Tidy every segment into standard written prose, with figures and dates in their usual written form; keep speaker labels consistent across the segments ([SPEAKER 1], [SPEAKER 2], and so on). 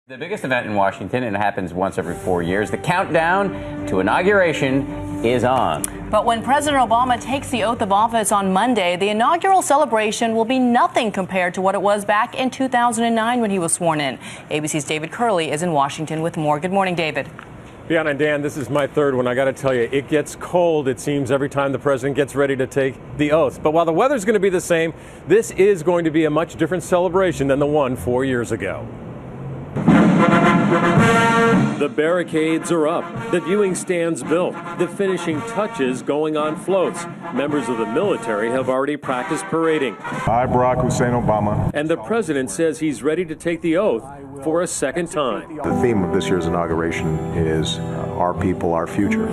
[SPEAKER 1] The biggest event in Washington, and it happens once every 4 years, the countdown to inauguration is on.
[SPEAKER 2] But when President Obama takes the oath of office on Monday, the inaugural celebration will be nothing compared to what it was back in 2009 when he was sworn in. ABC's David Kerley is in Washington with more. Good morning, David.
[SPEAKER 3] Brianna and Dan, this is my third one. I got to tell you, it gets cold, it seems, every time the president gets ready to take the oath. But while the weather's going to be the same, this is going to be a much different celebration than the one 4 years ago.
[SPEAKER 4] The barricades are up, the viewing stands built, the finishing touches going on floats. Members of the military have already practiced parading.
[SPEAKER 5] I, Barack Hussein Obama.
[SPEAKER 4] And the president says he's ready to take the oath for a second time.
[SPEAKER 5] The theme of this year's inauguration is our people, our future.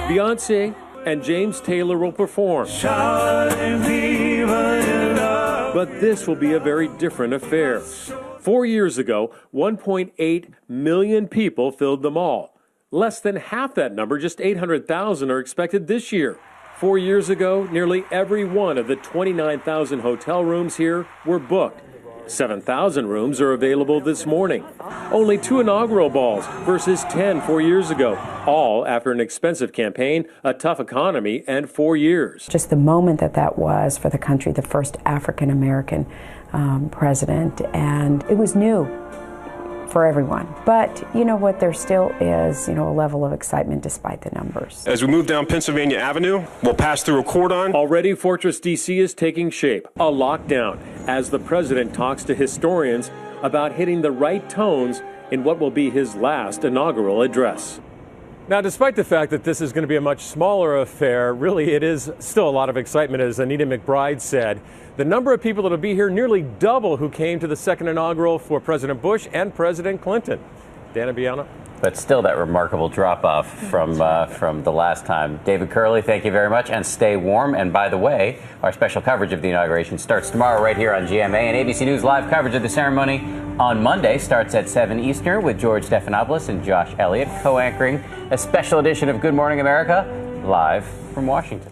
[SPEAKER 4] Beyonce and James Taylor will perform. But this will be a very different affair. 4 years ago, 1.8 million people filled the mall. Less than half that number, just 800,000, are expected this year. 4 years ago, nearly every one of the 29,000 hotel rooms here were booked. 7,000 rooms are available this morning. Only 2 inaugural balls versus 10 4 years ago, all after an expensive campaign, a tough economy, and 4 years.
[SPEAKER 6] Just the moment that was for the country, the first African-American president, and it was new for everyone. But you know what, there still is, a level of excitement despite the numbers.
[SPEAKER 7] As we move down Pennsylvania Avenue, we'll pass through a cordon.
[SPEAKER 4] Already, Fortress D.C. is taking shape, a lockdown, as the president talks to historians about hitting the right tones in what will be his last inaugural address.
[SPEAKER 3] Now, despite the fact that this is going to be a much smaller affair, really it is still a lot of excitement, as Anita McBride said. The number of people that will be here nearly double who came to the second inaugural for President Bush and President Clinton. Dana Biana?
[SPEAKER 1] But still that remarkable drop-off from the last time. David Kerley, thank you very much, and stay warm. And by the way, our special coverage of the inauguration starts tomorrow right here on GMA, and ABC News live coverage of the ceremony on Monday starts at 7 Eastern with George Stephanopoulos and Josh Elliott co-anchoring a special edition of Good Morning America live from Washington.